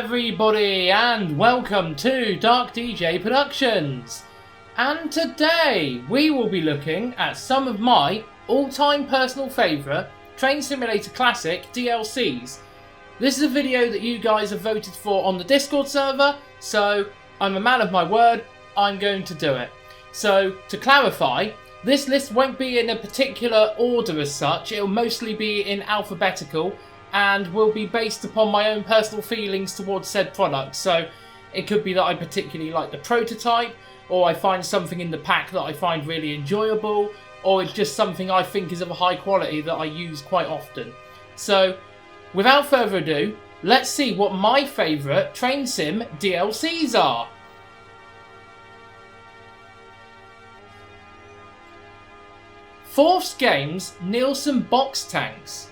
everybody and welcome to Dark DJ Productions. And today we will be looking at some of my all-time personal favourite Train Simulator Classic DLCs. This is a video that you guys have voted for on the Discord server, so I'm a man of my word, I'm going to do it. So to clarify, this list won't be in a particular order as such, it'll mostly be in alphabetical and will be based upon my own personal feelings towards said product. So it could be that I particularly like the prototype, or I find something in the pack that I find really enjoyable, or it's just something I think is of a high quality that I use quite often. So without further ado, let's see what my favourite Train Sim DLCs are. Force Games Nielsen Box Tanks.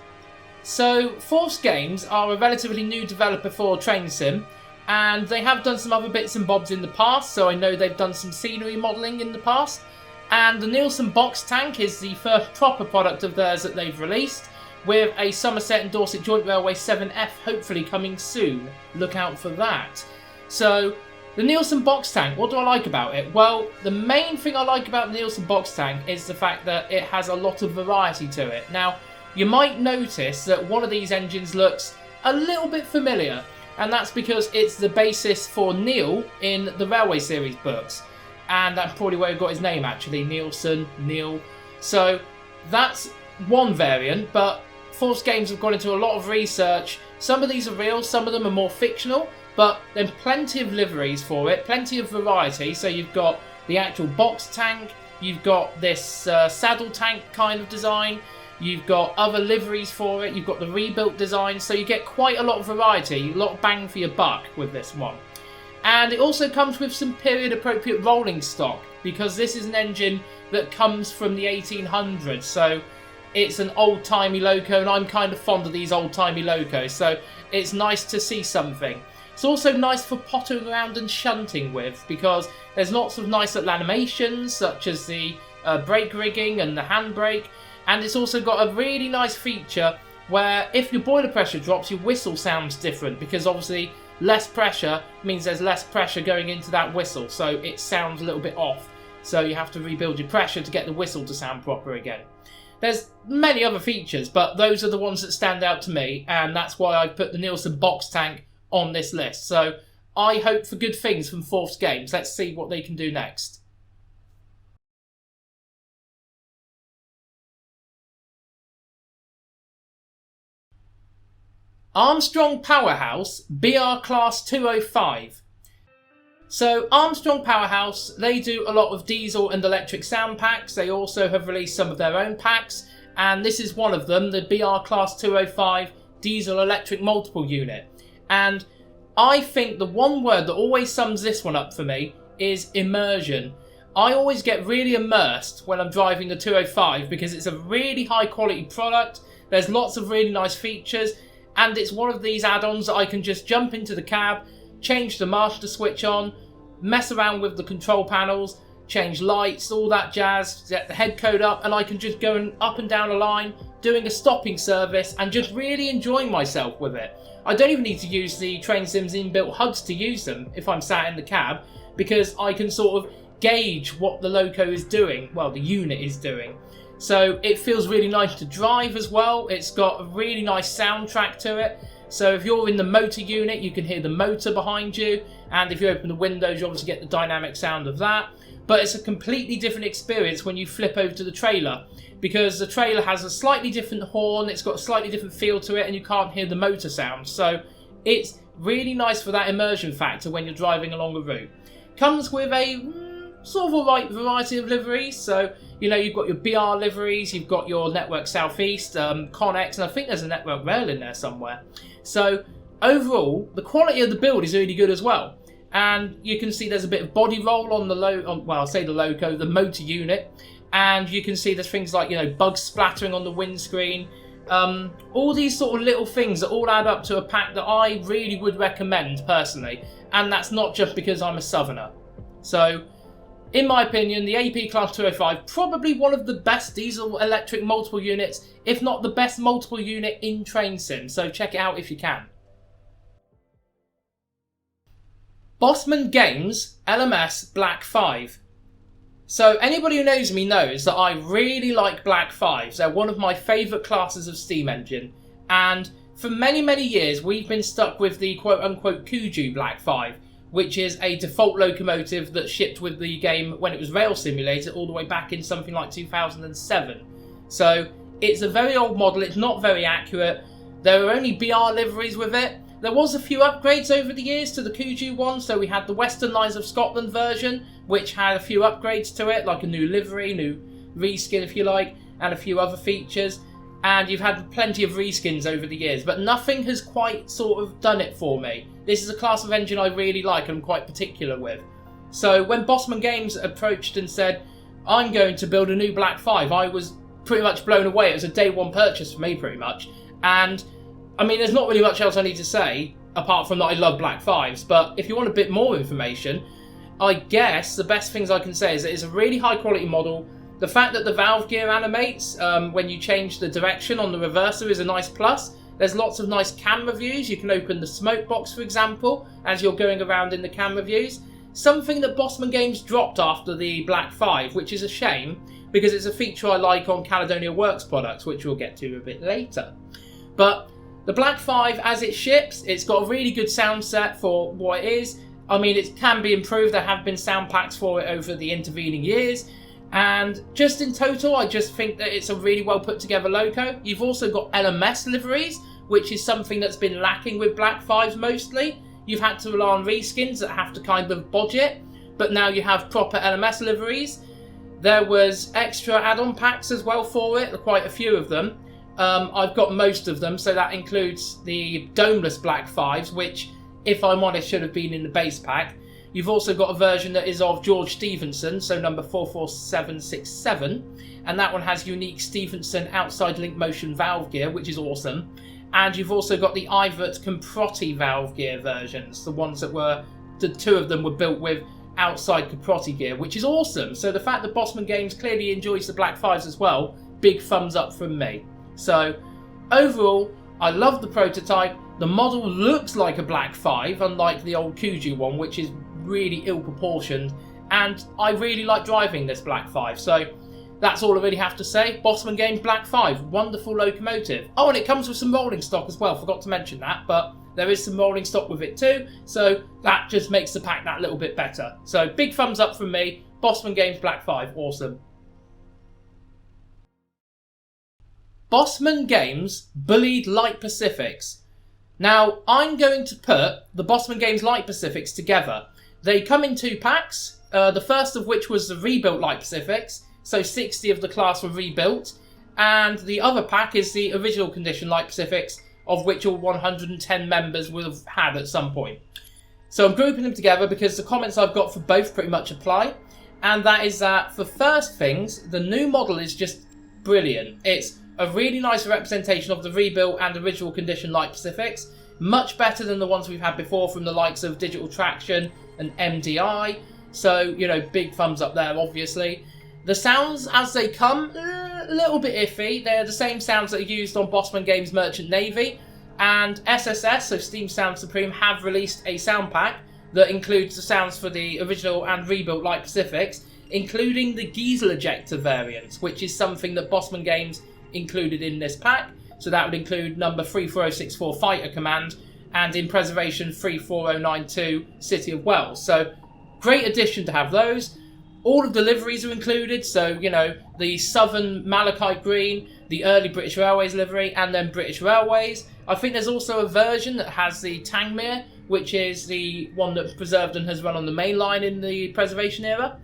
So Force Games are a relatively new developer for Train Sim, and they have done some other bits and bobs in the past, so I know they've done some scenery modelling in the past, and the Nielsen Box Tank is the first proper product of theirs that they've released, with a Somerset and Dorset Joint Railway 7F hopefully coming soon. Look out for that. So the Nielsen Box Tank, what do I like about it? Well, the main thing I like about the Nielsen Box Tank is the fact that it has a lot of variety to it. Now, you might notice that one of these engines looks a little bit familiar, and that's because it's the basis for Neil in the Railway Series books. And that's probably where he got his name actually, Nielsen, Neil. So that's one variant, but Force Games have gone into a lot of research. Some of these are real, some of them are more fictional, but there's plenty of liveries for it, plenty of variety. So you've got the actual box tank, you've got this saddle tank kind of design, you've got other liveries for it, you've got the rebuilt design, so you get quite a lot of variety, a lot of bang for your buck with this one. And it also comes with some period appropriate rolling stock, because this is an engine that comes from the 1800s, so it's an old-timey loco, and I'm kind of fond of these old-timey locos, so it's nice to see something. It's also nice for pottering around and shunting with, because there's lots of nice little animations, such as the brake rigging and the handbrake. And it's also got a really nice feature where if your boiler pressure drops, your whistle sounds different, because obviously less pressure means there's less pressure going into that whistle, so it sounds a little bit off. So you have to rebuild your pressure to get the whistle to sound proper again. There's many other features, but those are the ones that stand out to me, and that's why I put the Nielsen Box Tank on this list. So I hope for good things from Force Games. Let's see what they can do next. Armstrong Powerhouse BR Class 205. So Armstrong Powerhouse, they do a lot of diesel and electric sound packs. They also have released some of their own packs, and this is one of them, the BR Class 205 diesel electric multiple unit. And I think the one word that always sums this one up for me is immersion. I always get really immersed when I'm driving the 205 because it's a really high quality product. There's lots of really nice features, and it's one of these add-ons that I can just jump into the cab, change the master switch on, mess around with the control panels, change lights, all that jazz, set the head code up, and I can just go up and down a line, doing a stopping service, and just really enjoying myself with it. I don't even need to use the Train Sim's inbuilt HUDs to use them if I'm sat in the cab, because I can sort of gauge what the loco is doing, well, the unit is doing. So it feels really nice to drive as well. It's got a really nice soundtrack to it. So if you're in the motor unit, you can hear the motor behind you. And if you open the windows, you obviously get the dynamic sound of that. But it's a completely different experience when you flip over to the trailer, because the trailer has a slightly different horn, it's got a slightly different feel to it, and you can't hear the motor sound. So it's really nice for that immersion factor when you're driving along a route. Comes with a sort of a right variety of liveries. So, you know, you've got your BR liveries, you've got your Network Southeast, Connex, and I think there's a Network Rail in there somewhere. So overall, the quality of the build is really good as well. And you can see there's a bit of body roll on the the motor unit. And you can see there's things like, you know, bugs splattering on the windscreen. All these sort of little things that all add up to a pack that I really would recommend personally. And that's not just because I'm a southerner. So in my opinion, the AP Class 205, probably one of the best diesel electric multiple units, if not the best multiple unit in Train Sim, so check it out if you can. Bossman Games LMS Black 5. So anybody who knows me knows that I really like Black 5s. They're one of my favourite classes of steam engine. And for many, many years, we've been stuck with the quote-unquote Kuju Black 5, which is a default locomotive that shipped with the game when it was Rail Simulator all the way back in something like 2007. So it's a very old model, it's not very accurate. There are only BR liveries with it. There was a few upgrades over the years to the Kuju one, so we had the Western Lines of Scotland version, which had a few upgrades to it, like a new livery, new reskin if you like, and a few other features. And you've had plenty of reskins over the years, but nothing has quite sort of done it for me. This is a class of engine I really like and I'm quite particular with. So when Bossman Games approached and said, I'm going to build a new Black 5, I was pretty much blown away. It was a day one purchase for me, pretty much. And I mean, there's not really much else I need to say, apart from that I love Black 5s, but if you want a bit more information, I guess the best things I can say is that it's a really high quality model. The fact that the valve gear animates when you change the direction on the reverser is a nice plus. There's lots of nice camera views. You can open the smoke box, for example, as you're going around in the camera views. Something that Bossman Games dropped after the Black 5, which is a shame, because it's a feature I like on Caledonia Works products, which we'll get to a bit later. But the Black 5, as it ships, it's got a really good sound set for what it is. I mean, it can be improved. There have been sound packs for it over the intervening years. And just in total, I just think that it's a really well put together loco. You've also got LMS liveries, which is something that's been lacking with Black 5s mostly. You've had to rely on reskins that have to kind of bodge it, but now you have proper LMS liveries. There was extra add-on packs as well for it, quite a few of them. I've got most of them, so that includes the domeless Black 5s, which, if I'm honest, should have been in the base pack. You've also got a version that is of George Stephenson, so number 44767, and that one has unique Stephenson outside link motion valve gear, which is awesome. And you've also got the Ivert Caprotti valve gear versions, the ones that were, the two of them were built with outside Caprotti gear, which is awesome. So the fact that Bossman Games clearly enjoys the Black 5s as well, big thumbs up from me. So overall, I love the prototype. The model looks like a Black 5, unlike the old Kuju one, which is really ill-proportioned, and I really like driving this Black 5, so that's all I really have to say. Bossman Games Black 5, wonderful locomotive. Oh, and it comes with some rolling stock as well, forgot to mention that, but there is some rolling stock with it too, so that just makes the pack that little bit better. So big thumbs up from me, Bossman Games Black 5, awesome. Bossman Games Bullied Light Pacifics. Now, I'm going to put the Bossman Games Light Pacifics together. They come in two packs, the first of which was the rebuilt Light Pacifics, so 60 of the class were rebuilt, and the other pack is the original condition Light Pacifics, of which all 110 members will have had at some point. So I'm grouping them together because the comments I've got for both pretty much apply, and that is that for first things, the new model is just brilliant. It's a really nice representation of the rebuilt and original condition Light Pacifics, much better than the ones we've had before from the likes of Digital Traction and MDI, so, you know, big thumbs up there, obviously. The sounds as they come, a little bit iffy. They're the same sounds that are used on Bossman Games Merchant Navy, and SSS, so Steam Sound Supreme, have released a sound pack that includes the sounds for the original and rebuilt Light Pacifics, including the Giesel ejector variant, which is something that Bossman Games included in this pack. So that would include number 34064 Fighter Command and in Preservation 34092 City of Wells. So great addition to have those. All of the liveries are included, so, you know, the Southern Malachite Green, the early British Railways livery, and then British Railways. I think there's also a version that has the Tangmere, which is the one that's preserved and has run on the main line in the Preservation era.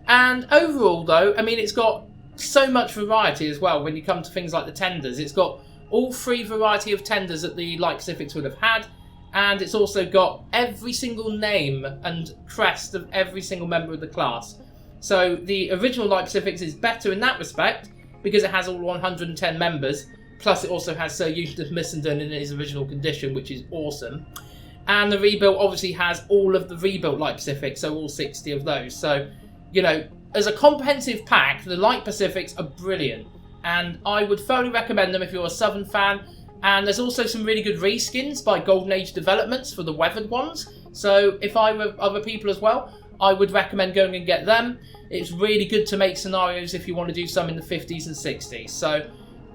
And overall, though, I mean, it's got so much variety as well when you come to things like the tenders. It's got all three variety of tenders that the Light Pacifics would have had, and it's also got every single name and crest of every single member of the class. So the original Light Pacifics is better in that respect because it has all 110 members, plus it also has Sir Eustace Missenden in his original condition, which is awesome. And the rebuilt obviously has all of the rebuilt Light Pacifics, so all 60 of those. So, you know, as a comprehensive pack, the Light Pacifics are brilliant, and I would thoroughly recommend them if you're a Southern fan. And there's also some really good reskins by Golden Age Developments for the weathered ones. So if I were other people as well, I would recommend going and get them. It's really good to make scenarios if you want to do some in the 50s and 60s. So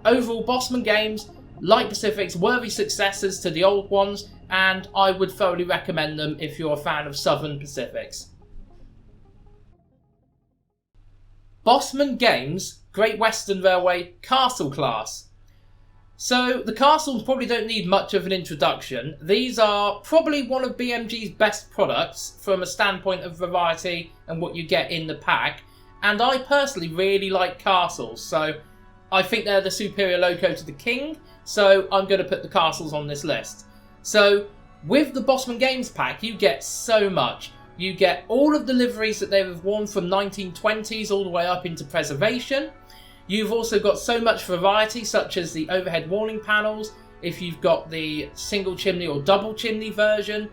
overall, Bossman Games, like Pacifics, worthy successors to the old ones, and I would thoroughly recommend them if you're a fan of Southern Pacifics. Bossman Games Great Western Railway Castle Class. So the castles probably don't need much of an introduction. These are probably one of BMG's best products from a standpoint of variety and what you get in the pack. And I personally really like castles, so I think they're the superior loco to the King, so I'm going to put the castles on this list. So with the Bossman Games pack, you get so much. You get all of the liveries that they've worn from 1920s all the way up into preservation. You've also got so much variety, such as the overhead warning panels, if you've got the single chimney or double chimney version,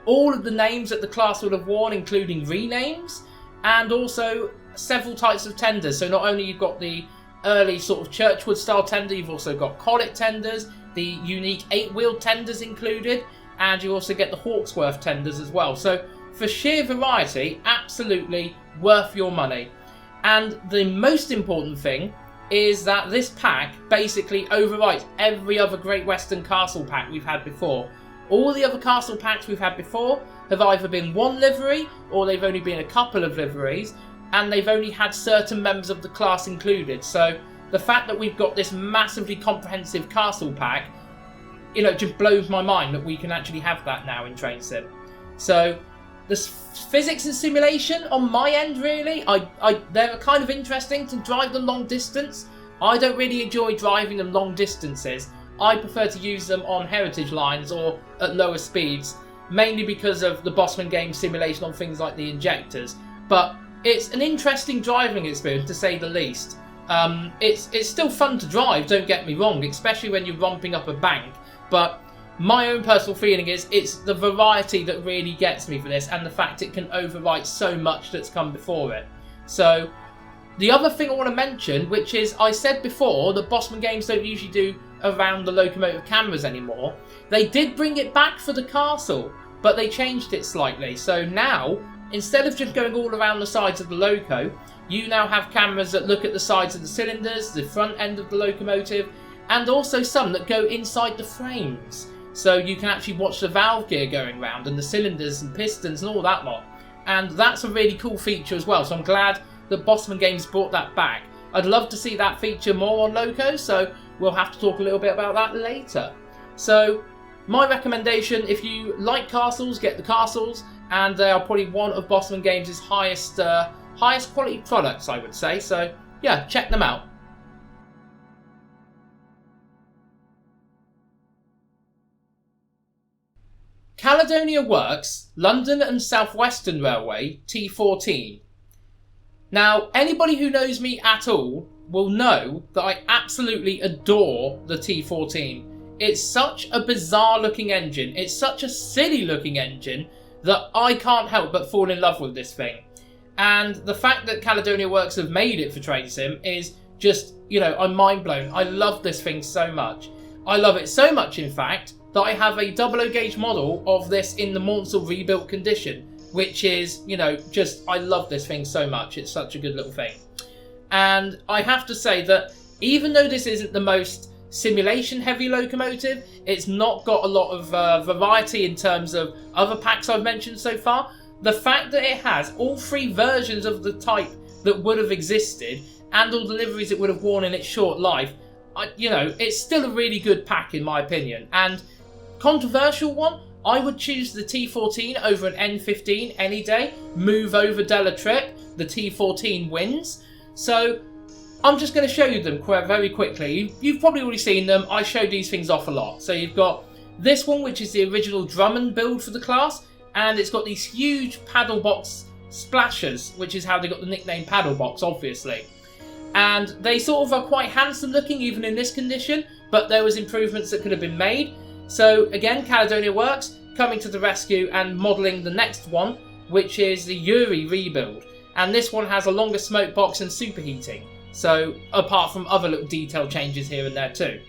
all of the names that the class would have worn, including renames, and also several types of tenders. So not only you've got the early sort of Churchwood style tender, you've also got collet tenders, the unique 8-wheeled tenders included, and you also get the Hawksworth tenders as well. So for sheer variety, absolutely worth your money. And the most important thing is that this pack basically overwrites every other Great Western Castle pack we've had before. All the other castle packs we've had before have either been one livery or they've only been a couple of liveries, and they've only had certain members of the class included. So the fact that we've got this massively comprehensive castle pack, just blows my mind that we can actually have that now in Train Sim. So the physics and simulation on my end, really, they're kind of interesting to drive them long distance. I don't really enjoy driving them long distances. I prefer to use them on heritage lines or at lower speeds, mainly because of the Bossman Games simulation on things like the injectors. But it's an interesting driving experience, to say the least. It's still fun to drive, don't get me wrong, especially when you're romping up a bank. But my own personal feeling is it's the variety that really gets me for this, and the fact it can overwrite so much that's come before it. So the other thing I want to mention, which is I said before that Bossman Games don't usually do around the locomotive cameras anymore. They did bring it back for the castle, but they changed it slightly. So now, instead of just going all around the sides of the loco, you now have cameras that look at the sides of the cylinders, the front end of the locomotive, and also some that go inside the frames. So you can actually watch the valve gear going round and the cylinders and pistons and all that lot. And that's a really cool feature as well. So I'm glad that Bossman Games brought that back. I'd love to see that feature more on Loco, so we'll have to talk a little bit about that later. So my recommendation, if you like castles, get the castles, and they are probably one of Bossman Games' highest quality products, I would say. So yeah, check them out. Caledonia Works London and South Western Railway T14. Now, anybody who knows me at all will know that I absolutely adore the T14. It's such a bizarre looking engine, it's such a silly looking engine that I can't help but fall in love with this thing. And the fact that Caledonia Works have made it for Train Sim is just, I'm mind blown. I love this thing so much. I love it so much, in fact, that I have a 00 gauge model of this in the Maunsell rebuilt condition, which is, I love this thing so much. It's such a good little thing. And I have to say that even though this isn't the most simulation heavy locomotive, it's not got a lot of variety in terms of other packs I've mentioned so far. The fact that it has all 3 versions of the type that would have existed and all the liveries it would have worn in its short life, it's still a really good pack in my opinion. And controversial one, I would choose the T14 over an N15 any day. Move over Della Trip, the T14 wins. So I'm just going to show you them very quickly. You've probably already seen them. I show these things off a lot. So you've got this one, which is the original Drummond build for the class, and it's got these huge paddle box splashers, which is how they got the nickname paddle box, obviously. And they sort of are quite handsome looking even in this condition, but there was improvements that could have been made. So again, Caledonia Works coming to the rescue and modelling the next one, which is the Yuri rebuild. And this one has a longer smoke box and superheating. So apart from other little detail changes here and there too.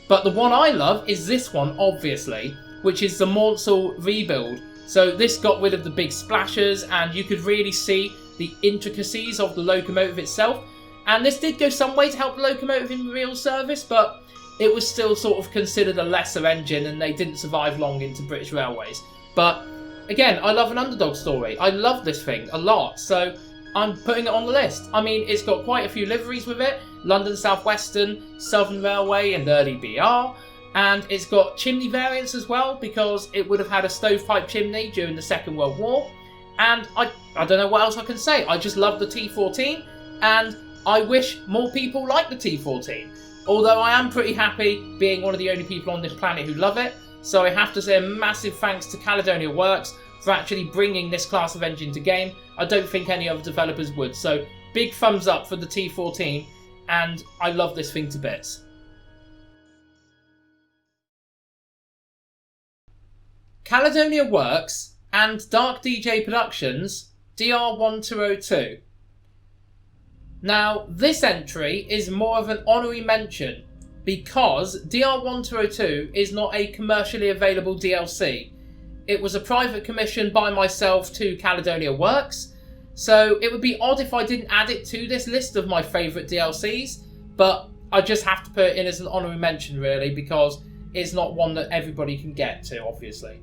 But the one I love is this one, obviously, which is the Maunsell rebuild. So this got rid of the big splashers, and you could really see the intricacies of the locomotive itself. And this did go some way to help the locomotive in real service, but it was still sort of considered a lesser engine, and they didn't survive long into British Railways. But again, I love an underdog story. I love this thing a lot, so I'm putting it on the list. I mean, it's got quite a few liveries with it. London South Western, Southern Railway and early BR. And it's got chimney variants as well, because it would have had a stovepipe chimney during the Second World War. And I don't know what else I can say. I just love the T14, and I wish more people like the T14. Although I am pretty happy being one of the only people on this planet who love it. So I have to say a massive thanks to Caledonia Works for actually bringing this class of engine to game. I don't think any other developers would. So big thumbs up for the T14, and I love this thing to bits. Caledonia Works and Dark DJ Productions DR1202. Now, this entry is more of an honorary mention because DR1202 is not a commercially available DLC. It was a private commission by myself to Caledonia Works, so it would be odd if I didn't add it to this list of my favourite DLCs, but I just have to put it in as an honorary mention really, because it's not one that everybody can get to, obviously.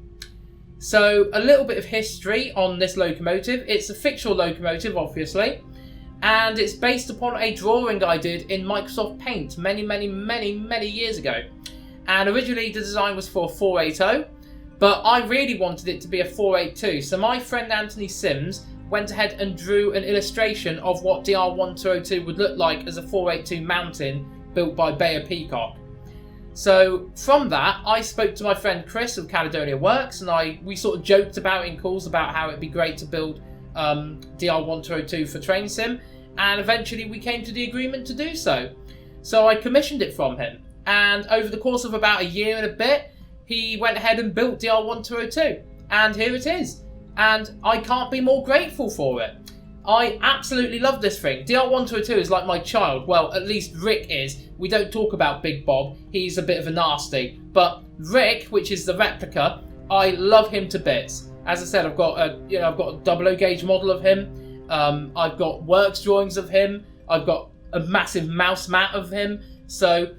So, a little bit of history on this locomotive. It's a fictional locomotive, obviously, and it's based upon a drawing I did in Microsoft Paint many years ago. And originally the design was for a 480, but I really wanted it to be a 482, so my friend Anthony Sims went ahead and drew an illustration of what DR1202 would look like as a 482 mountain built by Bayer Peacock. So from that, I spoke to my friend Chris of Caledonia Works, and we sort of joked about in calls about how it'd be great to build DR1202 for Train Sim, and eventually we came to the agreement to do so. So I commissioned it from him, and over the course of about a year and a bit, he went ahead and built DR1202, and here it is. And I can't be more grateful for it. I absolutely love this thing. DR1202 is like my child. Well, at least Rick is. We don't talk about Big Bob. He's a bit of a nasty. But Rick, which is the replica, I love him to bits. As I said, I've got a 00 gauge model of him. I've got works drawings of him. I've got a massive mouse mat of him. So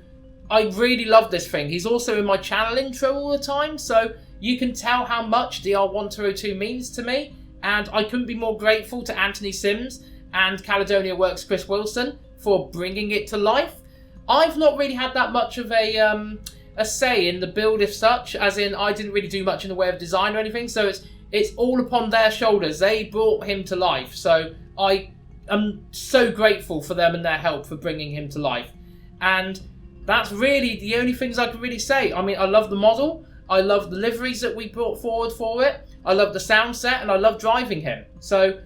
I really love this thing. He's also in my channel intro all the time, so you can tell how much DR1202 means to me. And I couldn't be more grateful to Anthony Sims and Caledonia Works Chris Wilson for bringing it to life. I've not really had that much of a say in the build, if such, as in I didn't really do much in the way of design or anything, so it's all upon their shoulders. They brought him to life, so I am so grateful for them and their help for bringing him to life. And that's really the only things I can really say. I mean, I love the model, I love the liveries that we brought forward for it, I love the sound set, and I love driving him. So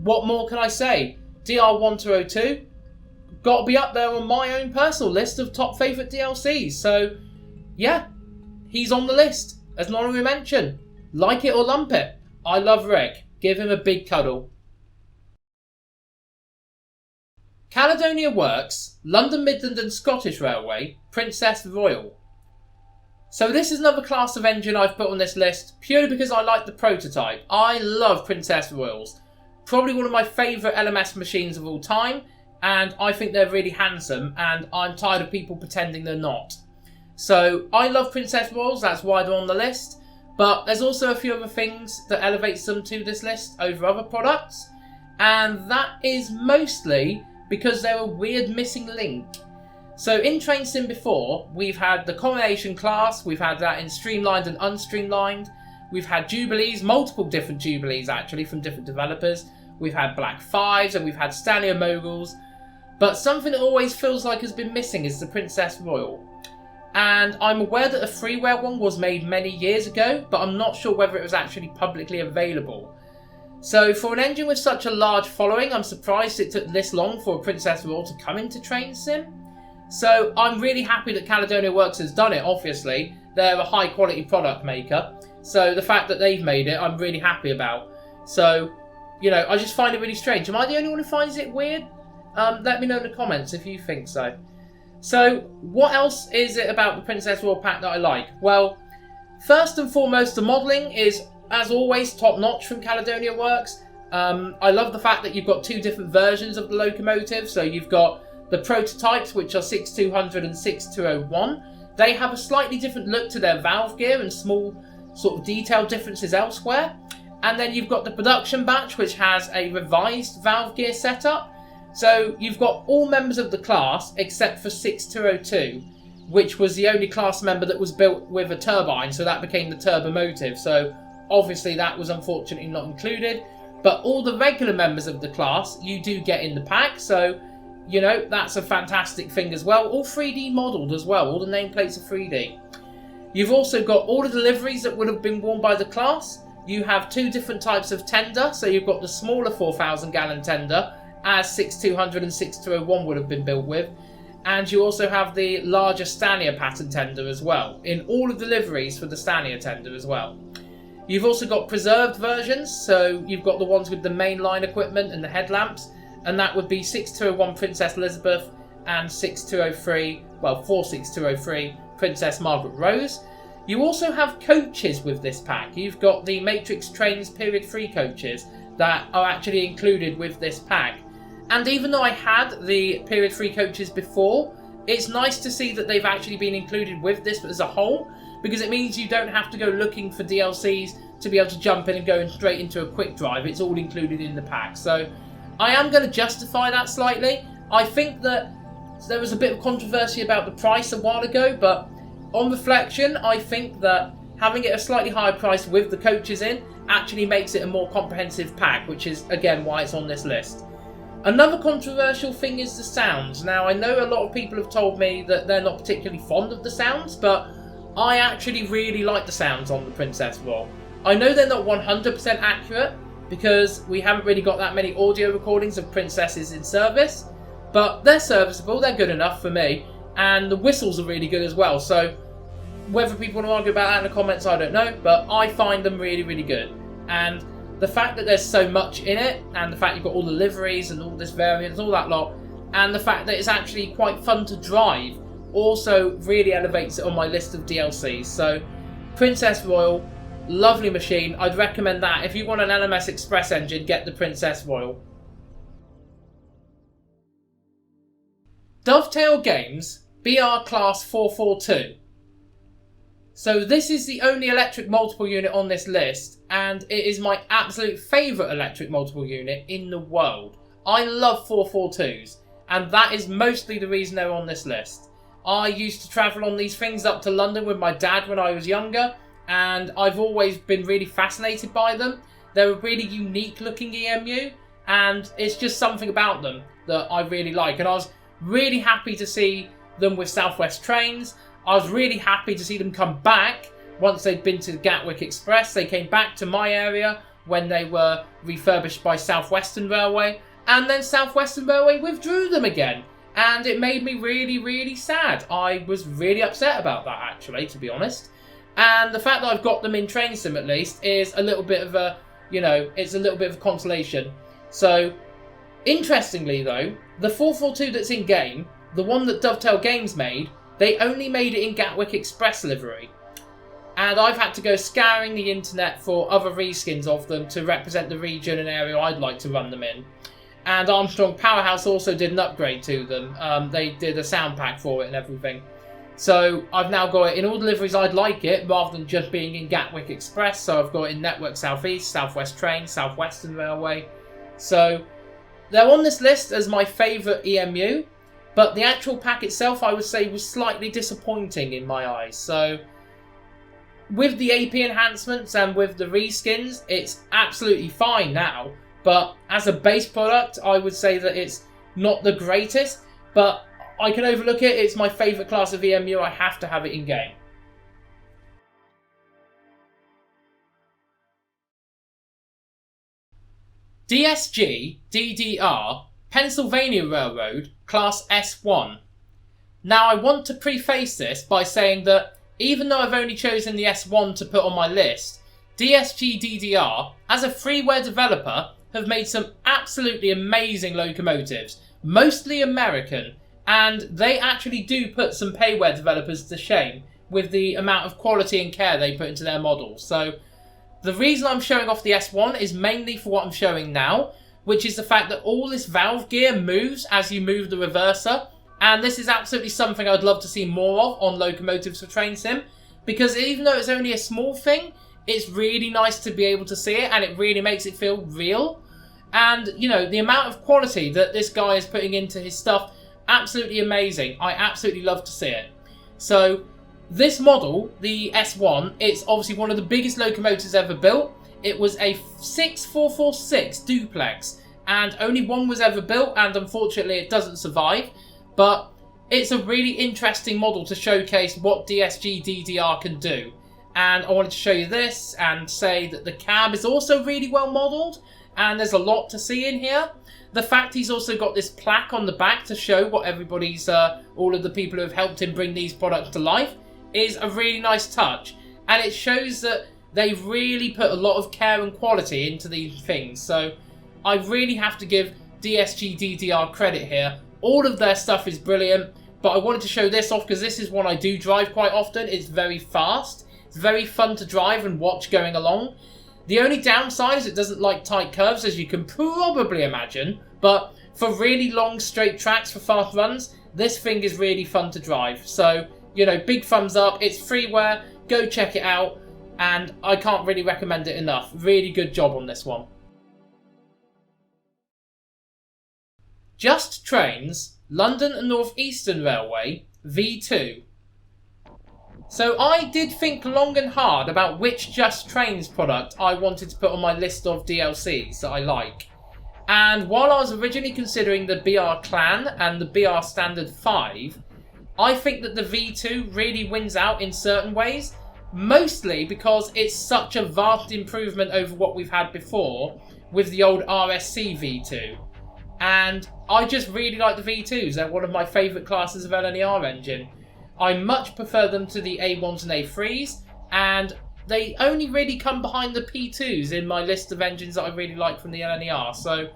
what more can I say? DR1202 got to be up there on my own personal list of top favourite DLCs. So yeah, he's on the list as an honorary mention. Like it or lump it. I love Rick. Give him a big cuddle. Caledonia Works, London Midland and Scottish Railway, Princess Royal. So this is another class of engine I've put on this list purely because I like the prototype. I love Princess Royals. Probably one of my favourite LMS machines of all time, and I think they're really handsome, and I'm tired of people pretending they're not. So I love Princess Royals, that's why they're on the list, but there's also a few other things that elevates them to this list over other products, and that is mostly because they're a weird missing link. So in Train Sim before, we've had the Coronation class, we've had that in Streamlined and Unstreamlined, we've had Jubilees, multiple different Jubilees actually from different developers, we've had Black Fives and we've had Stanley Moguls, but something that always feels like has been missing is the Princess Royal. And I'm aware that a freeware one was made many years ago, but I'm not sure whether it was actually publicly available. So for an engine with such a large following, I'm surprised it took this long for a Princess Royal to come into Train Sim. So I'm really happy that Caledonia Works has done it, obviously. They're a high quality product maker. So the fact that they've made it, I'm really happy about. So, you know, I just find it really strange. Am I the only one who finds it weird? Let me know in the comments if you think so. So what else is it about the Princess Royal pack that I like? Well, first and foremost, the modelling is, as always, top notch from Caledonia Works. I love the fact that you've got two different versions of the locomotive. So you've got the prototypes, which are 6200 and 6201. They have a slightly different look to their valve gear and small sort of detail differences elsewhere. And then you've got the production batch, which has a revised valve gear setup. So you've got all members of the class except for 6202, which was the only class member that was built with a turbine, so that became the Turbomotive. So obviously that was unfortunately not included. But all the regular members of the class you do get in the pack, so you know, that's a fantastic thing as well. All 3D modelled as well, all the nameplates are 3D. You've also got all the deliveries that would have been worn by the class. You have two different types of tender, so you've got the smaller 4,000 gallon tender, as 6200 and 6201 would have been built with. And you also have the larger Stania pattern tender as well, in all of the deliveries for the Stania tender as well. You've also got preserved versions, so you've got the ones with the mainline equipment and the headlamps, and that would be 6201 Princess Elizabeth and 6203, well, 46203 Princess Margaret Rose. You also have coaches with this pack. You've got the Matrix Trains Period 3 coaches that are actually included with this pack. And even though I had the Period 3 coaches before, it's nice to see that they've actually been included with this as a whole, because it means you don't have to go looking for DLCs to be able to jump in and go straight into a quick drive. It's all included in the pack. So I am going to justify that slightly. I think that there was a bit of controversy about the price a while ago, but on reflection, I think that having it a slightly higher price with the coaches in actually makes it a more comprehensive pack, which is, again, why it's on this list. Another controversial thing is the sounds. Now, I know a lot of people have told me that they're not particularly fond of the sounds, but I actually really like the sounds on the Princess Royal. I know they're not 100% accurate, because we haven't really got that many audio recordings of princesses in service, but they're serviceable, they're good enough for me, and the whistles are really good as well. So whether people want to argue about that in the comments, I don't know, but I find them really, really good. And the fact that there's so much in it, and the fact you've got all the liveries and all this variants, all that lot, and the fact that it's actually quite fun to drive, also really elevates it on my list of DLCs. So Princess Royal, lovely machine. I'd recommend that. If you want an LMS Express engine, get the Princess Royal. Dovetail Games BR Class 442. So this is the only electric multiple unit on this list, and it is my absolute favourite electric multiple unit in the world. I love 442s, and that is mostly the reason they're on this list. I used to travel on these things up to London with my dad when I was younger, and I've always been really fascinated by them. They're a really unique looking EMU, and it's just something about them that I really like. And I was really happy to see them with South West Trains. I was really happy to see them come back once they'd been to the Gatwick Express. They came back to my area when they were refurbished by South Western Railway, and then South Western Railway withdrew them again. And it made me really, really sad. I was really upset about that, actually, to be honest. And the fact that I've got them in Train Sim, at least, is a little bit of a, you know, it's a little bit of consolation. So, interestingly, though, the 442 that's in-game, the one that Dovetail Games made, they only made it in Gatwick Express livery. And I've had to go scouring the internet for other reskins of them to represent the region and area I'd like to run them in. And Armstrong Powerhouse also did an upgrade to them. They did a sound pack for it and everything. So I've now got it in all deliveries I'd like it, rather than just being in Gatwick Express. So I've got it in Network South East, South West Train, South Western Railway. So they're on this list as my favourite EMU. But the actual pack itself, I would say, was slightly disappointing in my eyes. So with the AP enhancements and with the reskins, it's absolutely fine now. But as a base product, I would say that it's not the greatest. But I can overlook it. It's my favourite class of EMU. I have to have it in-game. DSG DDR Pennsylvania Railroad Class S1. Now I want to preface this by saying that even though I've only chosen the S1 to put on my list, DSG DDR, as a freeware developer, have made some absolutely amazing locomotives, mostly American, And they actually do put some payware developers to shame with the amount of quality and care they put into their models. So the reason I'm showing off the S1 is mainly for what I'm showing now, which is the fact that all this valve gear moves as you move the reverser. And this is absolutely something I'd love to see more of on locomotives for Train Sim, because even though it's only a small thing, it's really nice to be able to see it, and it really makes it feel real. And, you know, the amount of quality that this guy is putting into his stuff, absolutely amazing. I absolutely love to see it. So this model, the S1, it's obviously one of the biggest locomotives ever built. It was a 6446 duplex, and only one was ever built, and unfortunately it doesn't survive. But it's a really interesting model to showcase what DSG DDR can do. And I wanted to show you this and say that the cab is also really well modelled, and there's a lot to see in here. The fact he's also got this plaque on the back to show what everybody's, all of the people who have helped him bring these products to life, is a really nice touch. And it shows that they've really put a lot of care and quality into these things. So I really have to give DSG DDR credit here. All of their stuff is brilliant, but I wanted to show this off because this is one I do drive quite often. It's very fast. It's very fun to drive and watch going along. The only downside is it doesn't like tight curves, as you can probably imagine, but for really long straight tracks for fast runs, this thing is really fun to drive. So, you know, big thumbs up. It's freeware. Go check it out, and I can't really recommend it enough. Really good job on this one. Just Trains, London and North Eastern Railway, V2. So I did think long and hard about which Just Trains product I wanted to put on my list of DLCs that I like. And while I was originally considering the BR Clan and the BR Standard 5, I think that the V2 really wins out in certain ways, mostly because it's such a vast improvement over what we've had before with the old RSC V2. And I just really like the V2s. They're one of my favourite classes of LNER engine. I much prefer them to the A1s and A3s, and they only really come behind the P2s in my list of engines that I really like from the LNER, so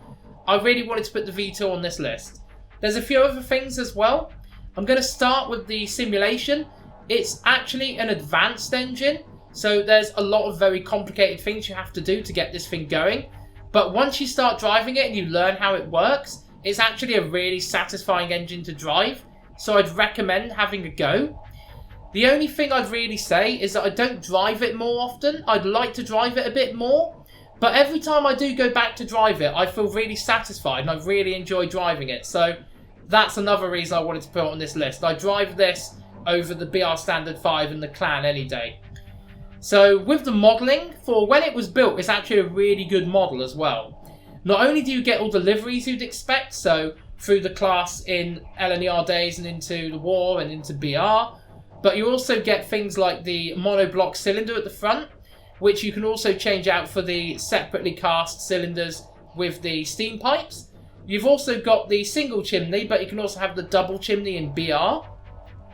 I really wanted to put the V2 on this list. There's a few other things as well. I'm going to start with the simulation. It's actually an advanced engine, so there's a lot of very complicated things you have to do to get this thing going, but once you start driving it and you learn how it works, it's actually a really satisfying engine to drive. So I'd recommend having a go. The only thing I'd really say is that I don't drive it more often. I'd like to drive it a bit more, but every time I do go back to drive it, I feel really satisfied and I really enjoy driving it. So that's another reason I wanted to put it on this list. I drive this over the BR Standard 5 and the Clan any day. So with the modelling, for when it was built, it's actually a really good model as well. Not only do you get all the liveries you'd expect, so through the class in LNER days and into the war and into BR, but you also get things like the monoblock cylinder at the front, which you can also change out for the separately cast cylinders with the steam pipes. You've also got the single chimney, but you can also have the double chimney in BR.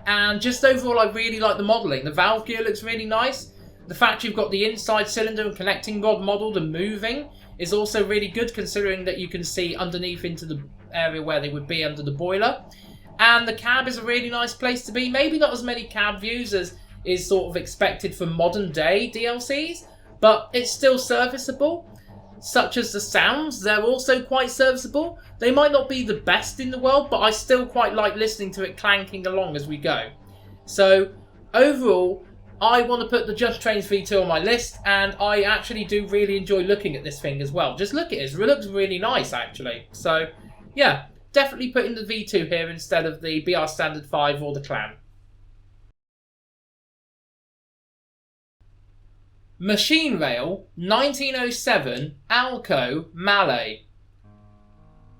And just overall, I really like the modelling. The valve gear looks really nice. The fact you've got the inside cylinder and connecting rod modelled and moving is also really good, considering that you can see underneath into the area where they would be under the boiler. And the cab is a really nice place to be. Maybe not as many cab views as is sort of expected for modern day DLCs, but it's still serviceable. Such as the sounds, they're also quite serviceable. They might not be the best in the world, but I still quite like listening to it clanking along as we go. So overall, I want to put the Just Trains V2 on my list, and I actually do really enjoy looking at this thing as well. Just look at it, it looks really nice actually. So yeah, definitely putting the V2 here instead of the BR Standard 5 or the Clan. Machine Rail 1907 Alco Mallet.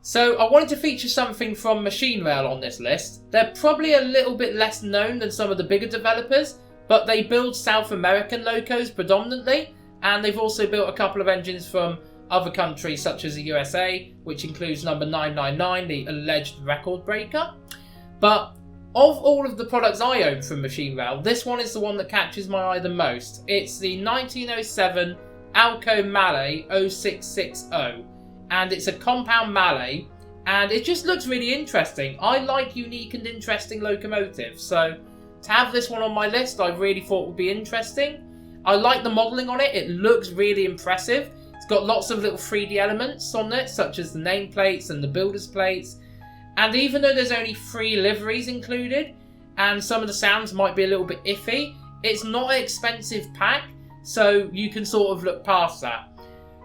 So I wanted to feature something from Machine Rail on this list. They're probably a little bit less known than some of the bigger developers, but they build South American locos predominantly, and they've also built a couple of engines from other countries such as the USA, which includes number 999, the alleged record breaker. But of all of the products I own from Machine Rail, this one is the one that catches my eye the most. It's the 1907 Alco Mallet 0660, and it's a compound mallet and it just looks really interesting. I like unique and interesting locomotives, so to have this one on my list I really thought would be interesting. I like the modelling on it, it looks really impressive. It's got lots of little 3D elements on it, such as the nameplates and the builder's plates. And even though there's only 3 liveries included, and some of the sounds might be a little bit iffy, it's not an expensive pack, so you can sort of look past that.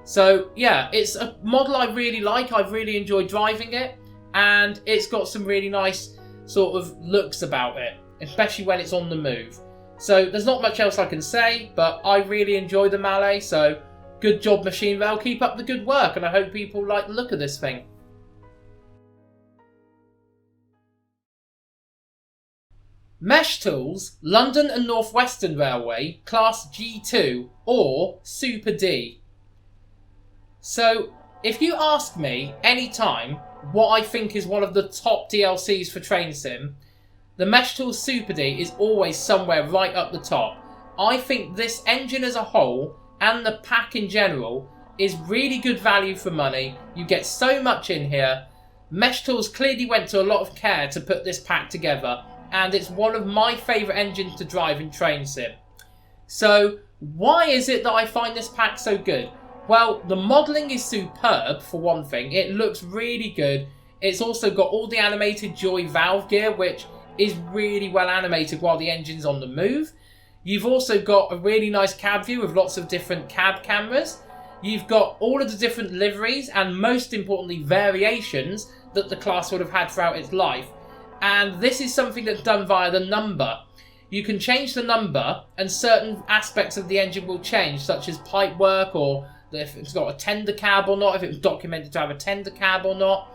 So yeah, it's a model I really like, I've really enjoyed driving it, and it's got some really nice sort of looks about it, especially when it's on the move. So there's not much else I can say, but I really enjoy the Malle, so good job Machine Rail, keep up the good work, and I hope people like the look of this thing. Mesh Tools, London and North Western Railway, Class G2 or Super D. So, if you ask me anytime what I think is one of the top DLCs for Train Sim, the Mesh Tools Super D is always somewhere right up the top. I think this engine as a whole, and the pack in general, is really good value for money. You get so much in here. Mesh Tools clearly went to a lot of care to put this pack together, and it's one of my favourite engines to drive in Train Sim. So, why is it that I find this pack so good? Well, the modelling is superb, for one thing. It looks really good. It's also got all the animated Joy valve gear, which is really well animated while the engine's on the move. You've also got a really nice cab view with lots of different cab cameras. You've got all of the different liveries and, most importantly, variations that the class would have had throughout its life. And this is something that's done via the number. You can change the number and certain aspects of the engine will change, such as pipe work, or if it's got a tender cab or not, if it was documented to have a tender cab or not.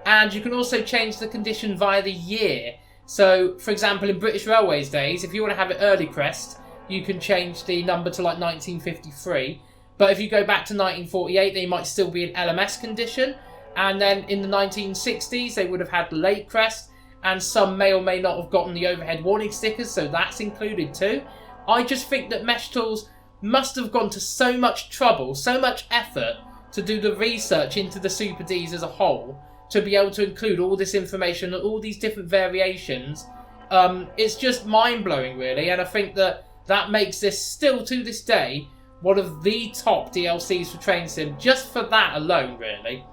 And you can also change the condition via the year. So, for example, in British Railways days, if you want to have it early crest, you can change the number to like 1953. But if you go back to 1948, they might still be in LMS condition. And then in the 1960s, they would have had the late crest. And some may or may not have gotten the overhead warning stickers, so that's included too. I just think that Mesh Tools must have gone to so much trouble, so much effort to do the research into the Super Ds as a whole, to be able to include all this information and all these different variations. It's just mind-blowing, really, and I think that that makes this, still to this day, one of the top DLCs for Train Sim, just for that alone, really.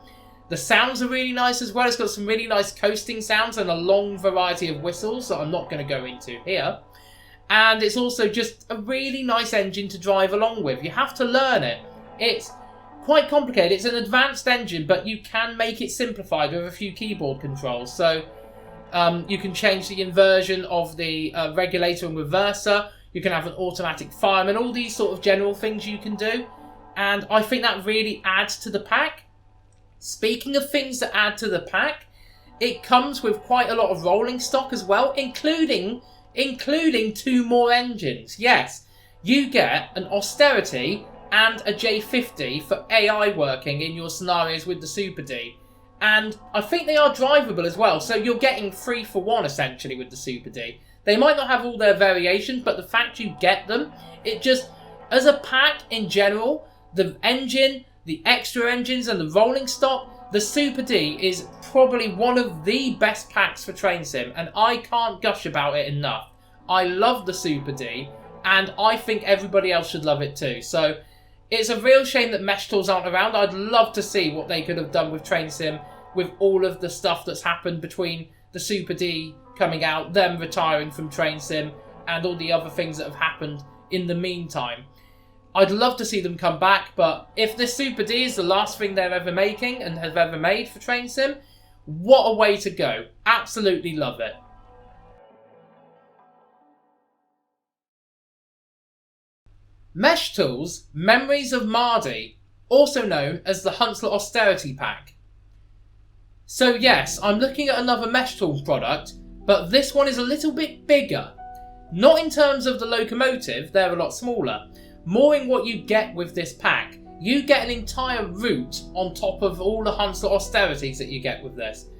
The sounds are really nice as well. It's got some really nice coasting sounds and a long variety of whistles that I'm not going to go into here. And it's also just a really nice engine to drive along with. You have to learn it. It's quite complicated. It's an advanced engine, but you can make it simplified with a few keyboard controls. So you can change the inversion of the regulator and reverser. You can have an automatic fireman. All these sort of general things you can do. And I think that really adds to the pack. Speaking of things that add to the pack, it comes with quite a lot of rolling stock as well, including 2 more engines. Yes, you get an Austerity and a J50 for AI working in your scenarios with the Super D. And I think they are drivable as well, so you're getting 3 for 1 essentially with the Super D. They might not have all their variations, but the fact you get them, it just, as a pack in general, the engine, the extra engines and the rolling stock, the Super D is probably one of the best packs for Train Sim, and I can't gush about it enough. I love the Super D, and I think everybody else should love it too. So it's a real shame that Mesh Tools aren't around. I'd love to see what they could have done with Train Sim, with all of the stuff that's happened between the Super D coming out, them retiring from Train Sim, and all the other things that have happened in the meantime. I'd love to see them come back, but if this Super D is the last thing they're ever making and have ever made for Train Sim, what a way to go. Absolutely love it. Mesh Tools Memories of Mardy, also known as the Hunslet Austerity Pack. So yes, I'm looking at another Mesh Tools product, but this one is a little bit bigger. Not in terms of the locomotive, they're a lot smaller. More in what you get with this pack. You get an entire route on top of all the Hunslet Austerities that you get with this.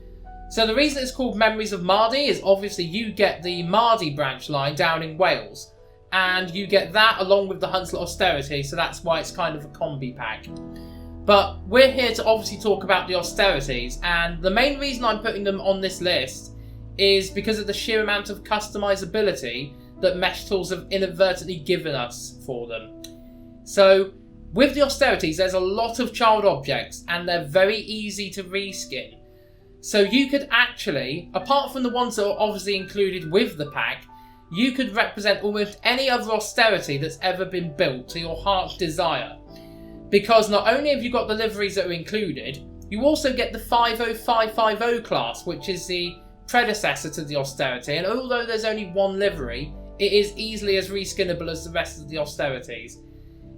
So the reason it's called Memories of Mardy is obviously you get the Mardy branch line down in Wales. And you get that along with the Hunslet Austerity, so that's why it's kind of a combi pack. But we're here to obviously talk about the austerities, and the main reason I'm putting them on this list is because of the sheer amount of customizability that Mesh Tools have inadvertently given us for them. So with the austerities, there's a lot of child objects and they're very easy to reskin. So you could actually, apart from the ones that are obviously included with the pack, you could represent almost any other austerity that's ever been built to your heart's desire. Because not only have you got the liveries that are included, you also get the 50550 class, which is the predecessor to the austerity, and although there's only one livery, it is easily as reskinnable as the rest of the austerities.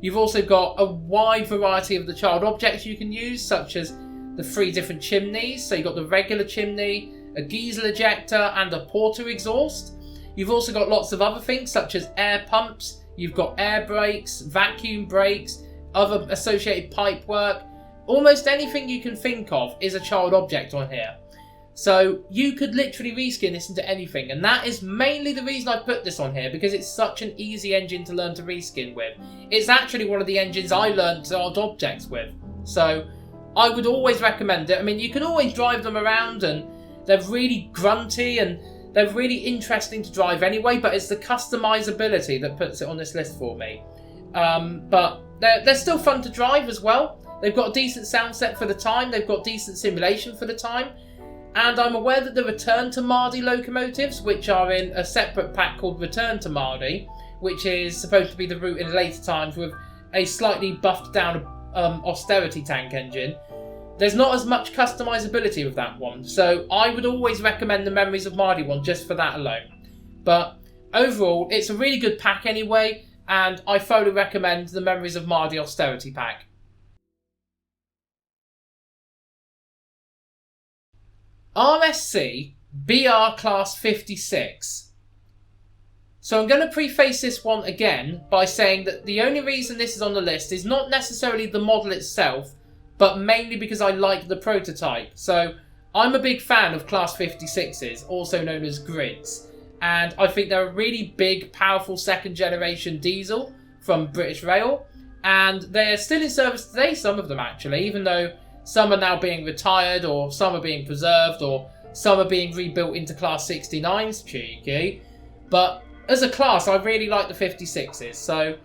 You've also got a wide variety of the child objects you can use, such as the 3 different chimneys. So you've got the regular chimney, a Giesel ejector, and a Porter exhaust. You've also got lots of other things, such as air pumps, you've got air brakes, vacuum brakes, other associated pipe work. Almost anything you can think of is a child object on here. So you could literally reskin this into anything, and that is mainly the reason I put this on here, because it's such an easy engine to learn to reskin with. It's actually one of the engines I learned child objects with, so I would always recommend it. I mean, you can always drive them around and they're really grunty and they're really interesting to drive anyway, but it's the customizability that puts it on this list for me. But they're still fun to drive as well. They've got a decent sound set for the time, they've got decent simulation for the time. And I'm aware that the Return to Mardy locomotives, which are in a separate pack called Return to Mardy, which is supposed to be the route in later times with a slightly buffed down austerity tank engine, there's not as much customizability with that one. So I would always recommend the Memories of Mardy one just for that alone. But overall, it's a really good pack anyway, and I thoroughly recommend the Memories of Mardy austerity pack. RSC BR Class 56. So I'm going to preface this one again by saying that the only reason this is on the list is not necessarily the model itself, but mainly because I like the prototype. So I'm a big fan of Class 56s, also known as grids, and I think they're a really big, powerful second generation diesel from British Rail, and they're still in service today, some of them actually, even though some are now being retired, or some are being preserved, or some are being rebuilt into Class 69s, cheeky. But as a class, I really like the 56s. So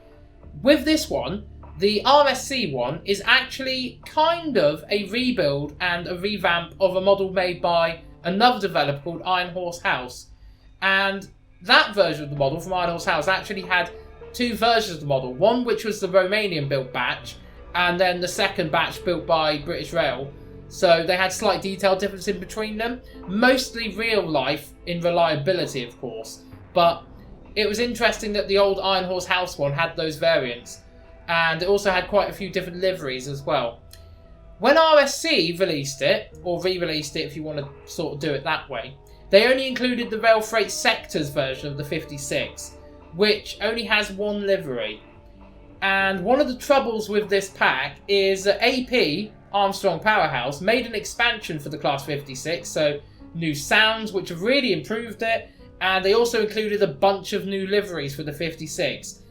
with this one, the RSC one is actually kind of a rebuild and a revamp of a model made by another developer called Iron Horse House. And that version of the model from Iron Horse House actually had 2 versions of the model. One which was the Romanian built batch, and then the second batch built by British Rail. So they had slight detail difference in between them. Mostly real life in reliability, of course. But it was interesting that the old Iron Horse House one had those variants. And it also had quite a few different liveries as well. When RSC released it, or re-released it if you want to sort of do it that way, they only included the Rail Freight Sectors version of the 56, which only has 1 livery. And one of the troubles with this pack is that AP, Armstrong Powerhouse, made an expansion for the Class 56, so new sounds which have really improved it, and they also included a bunch of new liveries for the 56.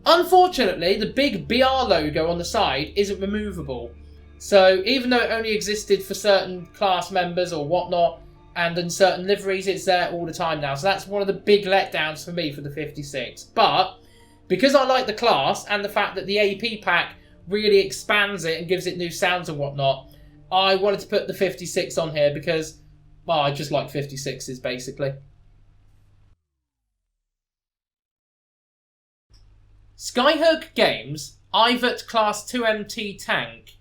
Unfortunately, the big BR logo on the side isn't removable, so even though it only existed for certain class members or whatnot, and in certain liveries, it's there all the time now. So that's one of the big letdowns for me for the 56. But because I like the class and the fact that the AP pack really expands it and gives it new sounds and whatnot, I wanted to put the 56 on here because, well, I just like 56s basically. Skyhook Games Ivert Class 2MT Tank.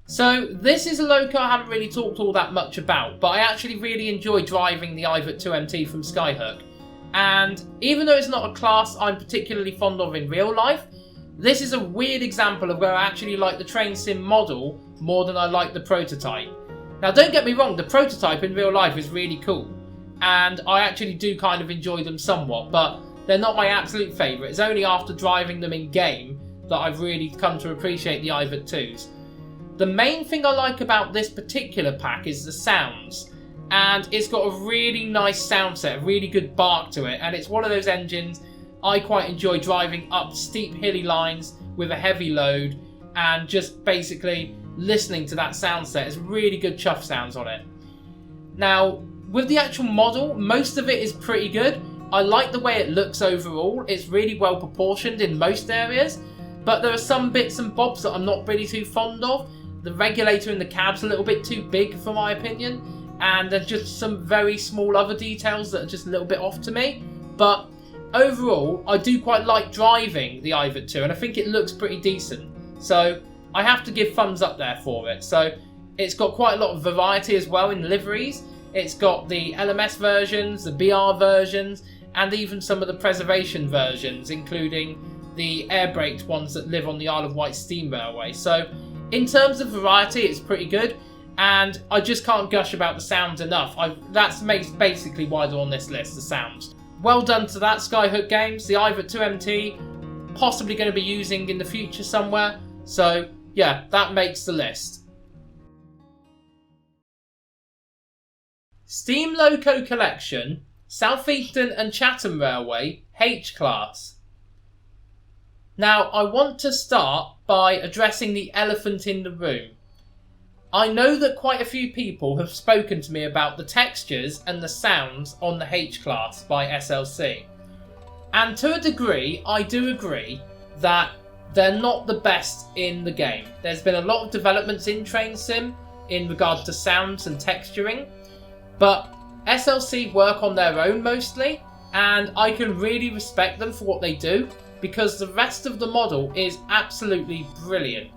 So this is a loco I haven't really talked all that much about, but I actually really enjoy driving the Ivert 2MT from Skyhook. And even though it's not a class I'm particularly fond of in real life, this is a weird example of where I actually like the train sim model more than I like the prototype. Now don't get me wrong, the prototype in real life is really cool, and I actually do kind of enjoy them somewhat, but they're not my absolute favourite. It's only after driving them in game that I've really come to appreciate the Ivert 2s. The main thing I like about this particular pack is the sounds, and it's got a really nice sound set, a really good bark to it, and it's one of those engines I quite enjoy driving up steep hilly lines with a heavy load, and just basically listening to that sound set. It's really good chuff sounds on it. Now, with the actual model, most of it is pretty good. I like the way it looks overall. It's really well proportioned in most areas, but there are some bits and bobs that I'm not really too fond of. The regulator in the cab's a little bit too big for my opinion, and there's just some very small other details that are just a little bit off to me. But overall, I do quite like driving the iVIT 2, and I think it looks pretty decent. So I have to give thumbs up there for it. So it's got quite a lot of variety as well in liveries. It's got the LMS versions, the BR versions, and even some of the preservation versions, including the air braked ones that live on the Isle of Wight Steam Railway. So in terms of variety, it's pretty good, and I just can't gush about the sounds enough. That's basically why they're on this list, the sounds. Well done to that, Skyhook Games. The iVIT 2 MT, possibly going to be using in the future somewhere. So yeah, that makes the list. Steam Loco Collection, Southeastern and Chatham Railway, H-Class. Now, I want to start by addressing the elephant in the room. I know that quite a few people have spoken to me about the textures and the sounds on the H-Class by SLC. And to a degree, I do agree that they're not the best in the game. There's been a lot of developments in Train Sim in regards to sounds and texturing, but SLC work on their own mostly, and I can really respect them for what they do, because the rest of the model is absolutely brilliant.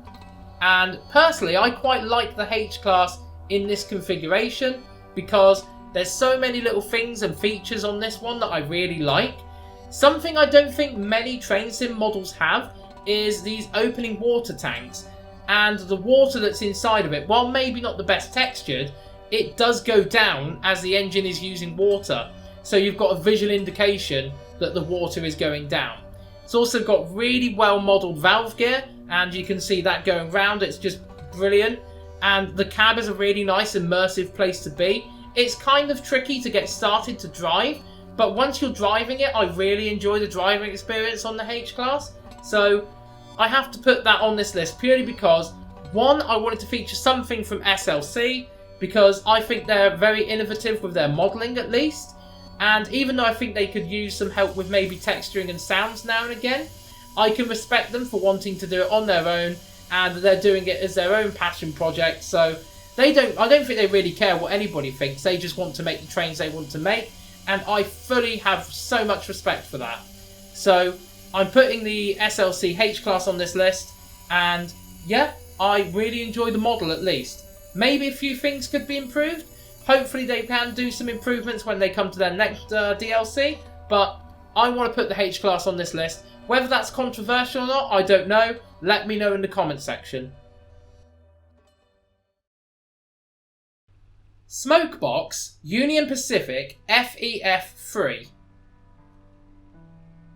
And personally, I quite like the H-Class in this configuration, because there's so many little things and features on this one that I really like. Something I don't think many Train Sim models have is these opening water tanks, and the water that's inside of it, while maybe not the best textured, it does go down as the engine is using water, so you've got a visual indication that the water is going down. It's also got really well modelled valve gear, and you can see that going round. It's just brilliant, and the cab is a really nice immersive place to be. It's kind of tricky to get started to drive, but once you're driving it, I really enjoy the driving experience on the H-Class. So I have to put that on this list purely because, one, I wanted to feature something from SLC, because I think they're very innovative with their modelling at least, and even though I think they could use some help with maybe texturing and sounds now and again, I can respect them for wanting to do it on their own, and they're doing it as their own passion project. So I don't think they really care what anybody thinks. They just want to make the trains they want to make, and I fully have so much respect for that. So I'm putting the SLC H-Class on this list, and yeah, I really enjoy the model at least. Maybe a few things could be improved. Hopefully they can do some improvements when they come to their next DLC, but I want to put the H-Class on this list. Whether that's controversial or not, I don't know. Let me know in the comment section. Smokebox Union Pacific FEF3.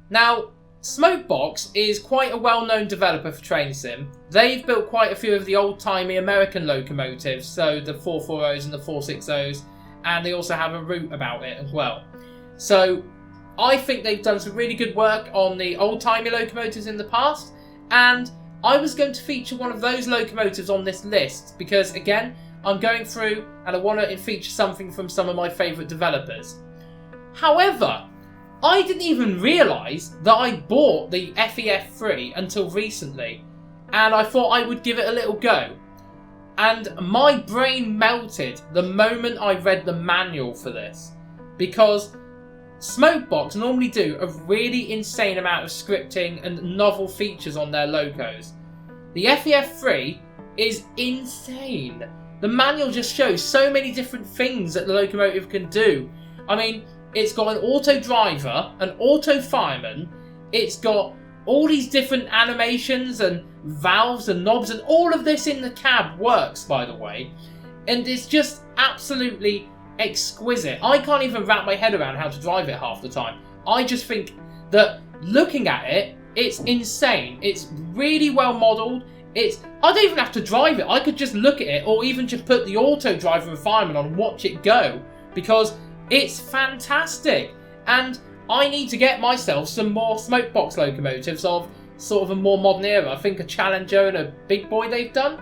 Now, Smokebox is quite a well-known developer for Train Sim. They've built quite a few of the old-timey American locomotives, so the 440s and the 460s, and they also have a route about it as well. So I think they've done some really good work on the old-timey locomotives in the past, and I was going to feature one of those locomotives on this list because, again, I'm going through and I want to feature something from some of my favourite developers. However, I didn't even realise that I bought the FEF3 until recently, and I thought I would give it a little go. And my brain melted the moment I read the manual for this, because Smokebox normally do a really insane amount of scripting and novel features on their locos. The FEF3 is insane. The manual just shows so many different things that the locomotive can do. I mean, it's got an auto driver, an auto fireman, it's got all these different animations and valves and knobs, and all of this in the cab works, by the way. And it's just absolutely exquisite. I can't even wrap my head around how to drive it half the time. I just think that looking at it, it's insane. It's really well modelled. I don't even have to drive it. I could just look at it, or even just put the auto driver and fireman on and watch it go, because it's fantastic. And I need to get myself some more Smokebox locomotives of sort of a more modern era. I think a Challenger and a Big Boy they've done.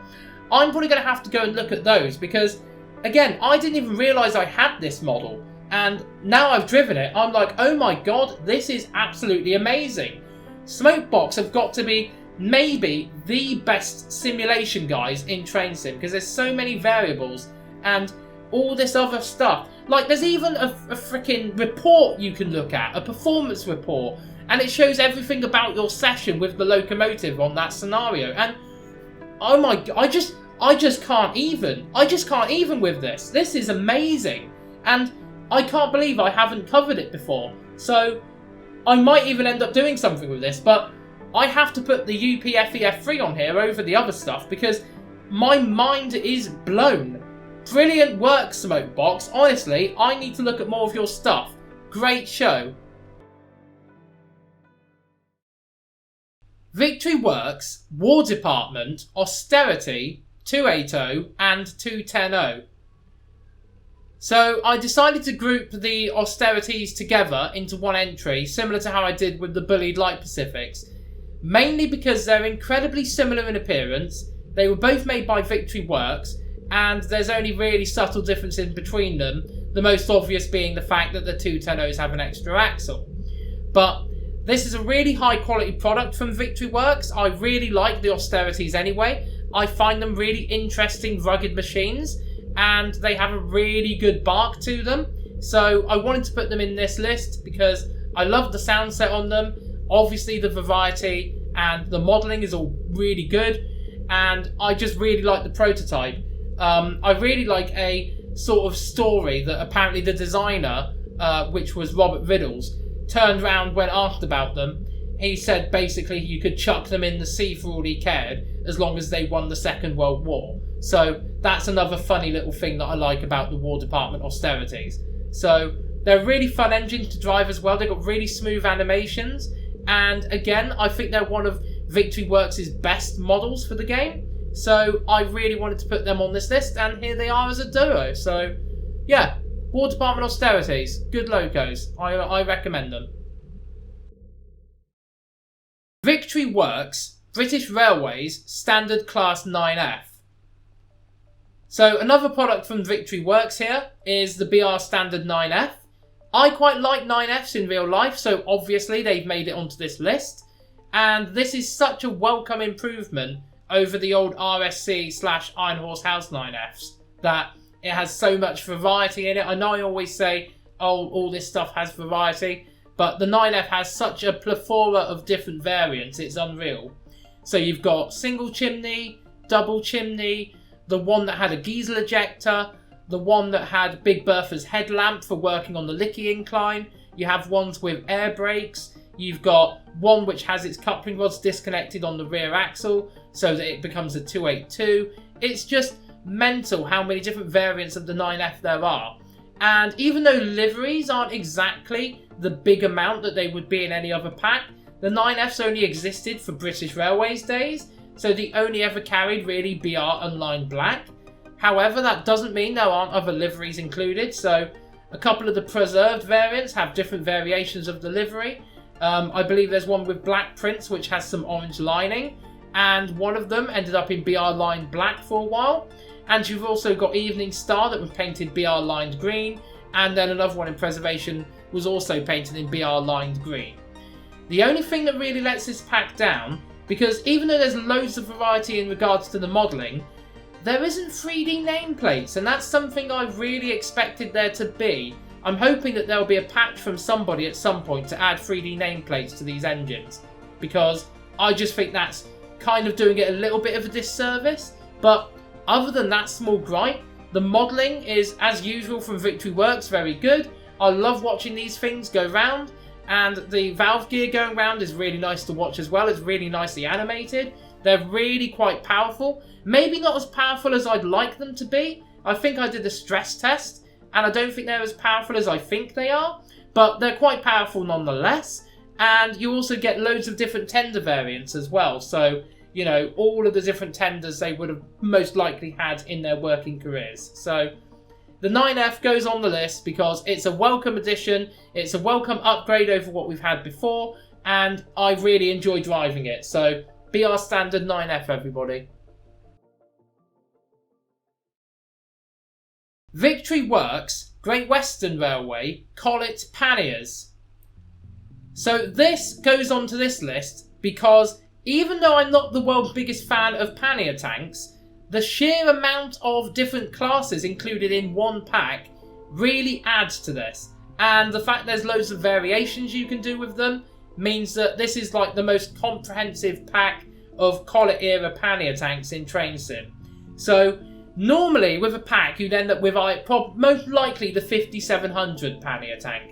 I'm probably going to have to go and look at those because, again, I didn't even realise I had this model. And now I've driven it, I'm like, oh my god, this is absolutely amazing. Smokebox have got to be maybe the best simulation guys in Train Sim because there's so many variables and all this other stuff. Like, there's even a freaking report you can look at, a performance report, and it shows everything about your session with the locomotive on that scenario. And oh my god, I just can't even. I just can't even with this. This is amazing. And I can't believe I haven't covered it before. So I might even end up doing something with this, but I have to put the UPFEF3 on here over the other stuff because my mind is blown. Brilliant work, Smokebox. Honestly, I need to look at more of your stuff. Great show. Victory Works, War Department, Austerity, 280 and 210. So I decided to group the austerities together into one entry, similar to how I did with the Bullied Light Pacifics, mainly because they're incredibly similar in appearance. They were both made by Victory Works, and there's only really subtle differences between them, the most obvious being the fact that the 210s have an extra axle. But this is a really high quality product from Victory Works. I really like the austerities anyway. I find them really interesting, rugged machines, and they have a really good bark to them. So I wanted to put them in this list because I love the sound set on them. Obviously the variety and the modelling is all really good, and I just really like the prototype. I really like a sort of story that apparently the designer, which was Robert Riddles, turned around when asked about them. He said basically you could chuck them in the sea for all he cared as long as they won the Second World War. So that's another funny little thing that I like about the War Department austerities. So they're really fun engines to drive as well. They've got really smooth animations. And again, I think they're one of Victory Works' best models for the game. So I really wanted to put them on this list, and here they are as a duo. So yeah, War Department austerities, good locos. I recommend them. Victory Works, British Railways, Standard Class 9F. So another product from Victory Works here is the BR Standard 9F. I quite like 9Fs in real life, so obviously they've made it onto this list. And this is such a welcome improvement over the old RSC/Iron Horse House 9Fs that it has so much variety in it. I know I always say, oh, all this stuff has variety, but the 9F has such a plethora of different variants, it's unreal. So you've got single chimney, double chimney, the one that had a Giesel ejector, the one that had Big Bertha's headlamp for working on the Lickey incline. You have ones with air brakes. You've got one which has its coupling rods disconnected on the rear axle so that it becomes a 282. It's just mental how many different variants of the 9F there are. And even though liveries aren't exactly the big amount that they would be in any other pack, the 9Fs only existed for British Railways days, so they only ever carried really BR Unlined Black. However, that doesn't mean there aren't other liveries included, so a couple of the preserved variants have different variations of the livery. I believe there's one with black prints which has some orange lining, and one of them ended up in BR lined black for a while. And you've also got Evening Star that was painted BR lined green, and then another one in preservation was also painted in BR lined green. The only thing that really lets this pack down, because even though there's loads of variety in regards to the modelling, there isn't 3D nameplates, and that's something I really expected there to be. I'm hoping that there'll be a patch from somebody at some point to add 3D nameplates to these engines, because I just think that's kind of doing it a little bit of a disservice. But other than that small gripe, the modelling is, as usual from Victory Works, very good. I love watching these things go round, and the valve gear going round is really nice to watch as well. It's really nicely animated. They're really quite powerful. Maybe not as powerful as I'd like them to be. I think I did a stress test, and I don't think they're as powerful as I think they are, but they're quite powerful nonetheless. And you also get loads of different tender variants as well. So, you know, all of the different tenders they would have most likely had in their working careers. So the 9F goes on the list because it's a welcome addition. It's a welcome upgrade over what we've had before. and I really enjoy driving it. So BR Standard 9F, everybody. Victory Works, Great Western Railway, Collet Panniers. So this goes onto this list because even though I'm not the world's biggest fan of pannier tanks, the sheer amount of different classes included in one pack really adds to this. And the fact there's loads of variations you can do with them means that this is like the most comprehensive pack of Collet era pannier tanks in Train Sim. So normally with a pack you'd end up with most likely the 5700 pannier tank.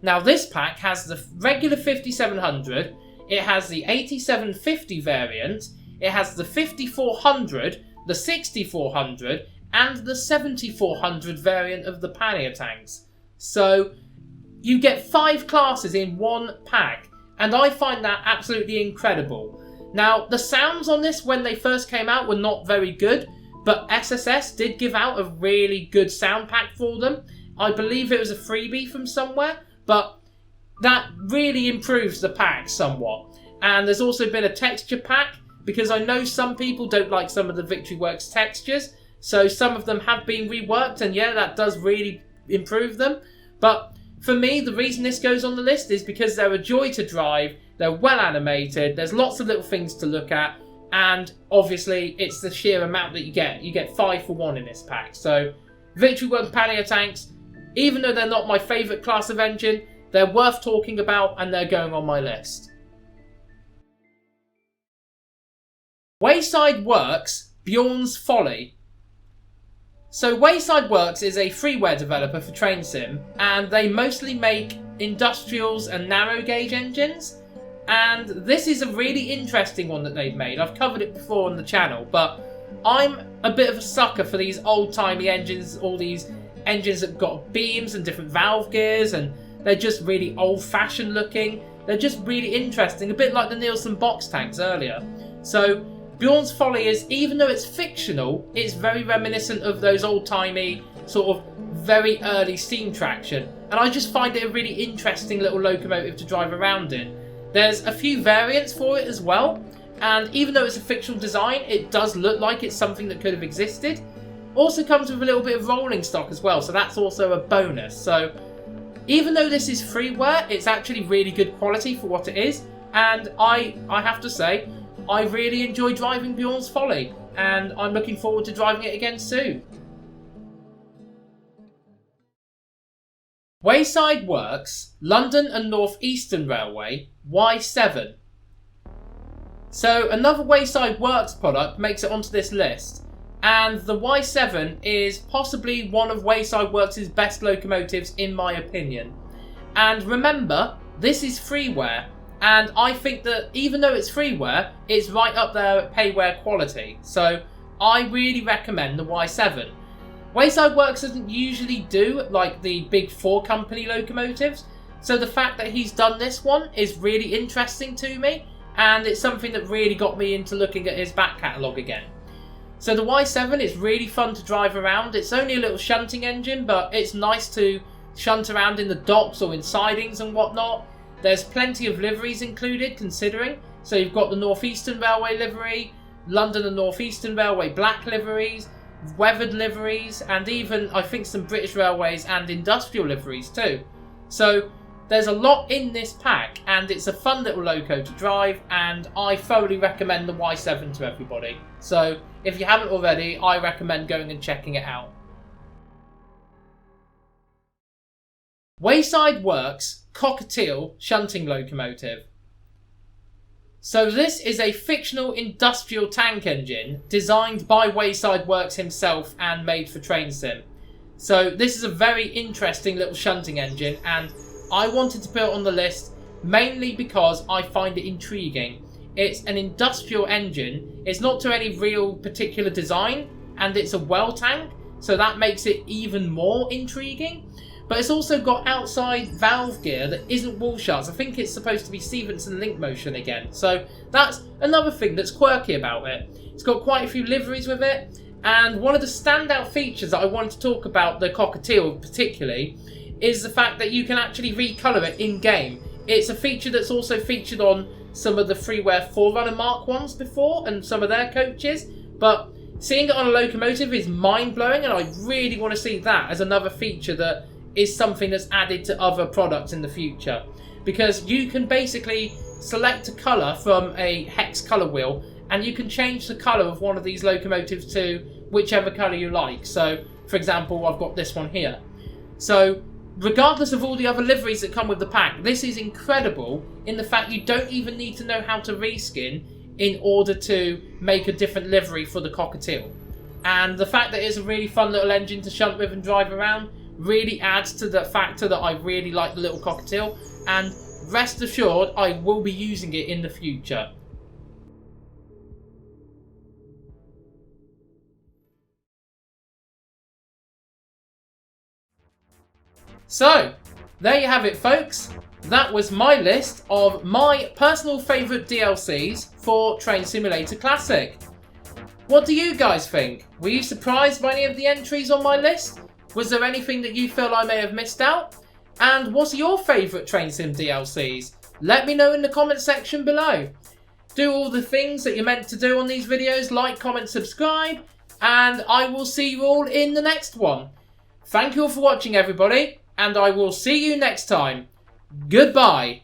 Now this pack has the regular 5700, it has the 8750 variant, it has the 5400, the 6400 and the 7400 variant of the pannier tanks. So you get 5 classes in one pack, and I find that absolutely incredible. Now the sounds on this when they first came out were not very good, but SSS did give out a really good sound pack for them. I believe it was a freebie from somewhere, but that really improves the pack somewhat. And there's also been a texture pack, because I know some people don't like some of the Victory Works textures, so some of them have been reworked, and yeah, that does really improve them. But for me, the reason this goes on the list is because they're a joy to drive, they're well animated, there's lots of little things to look at, and obviously it's the sheer amount that you get. You get 5 for 1 in this pack. So Victory Works pannier tanks, even though they're not my favourite class of engine, they're worth talking about and they're going on my list. Wayside Works, Bjorn's Folly. So Wayside Works is a freeware developer for Train Sim, and they mostly make industrials and narrow gauge engines. And this is a really interesting one that they've made. I've covered it before on the channel, but I'm a bit of a sucker for these old-timey engines, all these engines that have got beams and different valve gears, and they're just really old-fashioned looking. They're just really interesting, a bit like the Nielsen box tanks earlier. So Bjorn's Folly is, even though it's fictional, it's very reminiscent of those old-timey, sort of very early steam traction. And I just find it a really interesting little locomotive to drive around in. There's a few variants for it as well, and even though it's a fictional design, it does look like it's something that could have existed. Also comes with a little bit of rolling stock as well, so that's also a bonus. So even though this is freeware, it's actually really good quality for what it is, and I have to say, I really enjoy driving Bjorn's Folly, and I'm looking forward to driving it again soon. Wayside Works, London and North Eastern Railway, Y7. So another Wayside Works product makes it onto this list, and the Y7 is possibly one of Wayside Works' best locomotives in my opinion. And remember, this is freeware, and I think that even though it's freeware, it's right up there at payware quality. So I really recommend the Y7. Wayside Works doesn't usually do like the big 4 company locomotives, so the fact that he's done this one is really interesting to me, and it's something that really got me into looking at his back catalogue again. So the Y7 is really fun to drive around. It's only a little shunting engine, but it's nice to shunt around in the docks or in sidings and whatnot. There's plenty of liveries included, considering. So you've got the North Eastern Railway livery, London and North Eastern Railway black liveries, weathered liveries, and even I think some British Railways and industrial liveries too. So there's a lot in this pack, and it's a fun little loco to drive, and I thoroughly recommend the Y7 to everybody. So if you haven't already, I recommend going and checking it out. Wayside Works, Cockatiel shunting locomotive. So this is a fictional industrial tank engine designed by Wayside Works himself and made for Train Sim. So this is a very interesting little shunting engine, and I wanted to put it on the list mainly because I find it intriguing. It's an industrial engine, it's not to any real particular design, and it's a well tank, so that makes it even more intriguing. But it's also got outside valve gear that isn't wall shuts. I think it's supposed to be Stevenson link motion again. So that's another thing that's quirky about it. It's got quite a few liveries with it. And one of the standout features that I wanted to talk about the Cockatiel particularly is the fact that you can actually recolour it in-game. It's a feature that's also featured on some of the Freeware 4Runner Mark 1s before and some of their coaches, but seeing it on a locomotive is mind-blowing, and I really want to see that as another feature that is something that's added to other products in the future. Because you can basically select a colour from a hex colour wheel, and you can change the colour of one of these locomotives to whichever colour you like. So, for example, I've got this one here. So, regardless of all the other liveries that come with the pack, this is incredible in the fact you don't even need to know how to reskin in order to make a different livery for the Cockatiel. And the fact that it's a really fun little engine to shunt with and drive around really adds to the factor that I really like the little Cockatiel, and rest assured I will be using it in the future. So, there you have it, folks. That was my list of my personal favourite DLCs for Train Simulator Classic. What do you guys think? Were you surprised by any of the entries on my list? Was there anything that you feel I may have missed out? And what are your favourite Train Sim DLCs? Let me know in the comment section below. Do all the things that you're meant to do on these videos, like, comment, subscribe, and I will see you all in the next one. Thank you all for watching, everybody, and I will see you next time. Goodbye.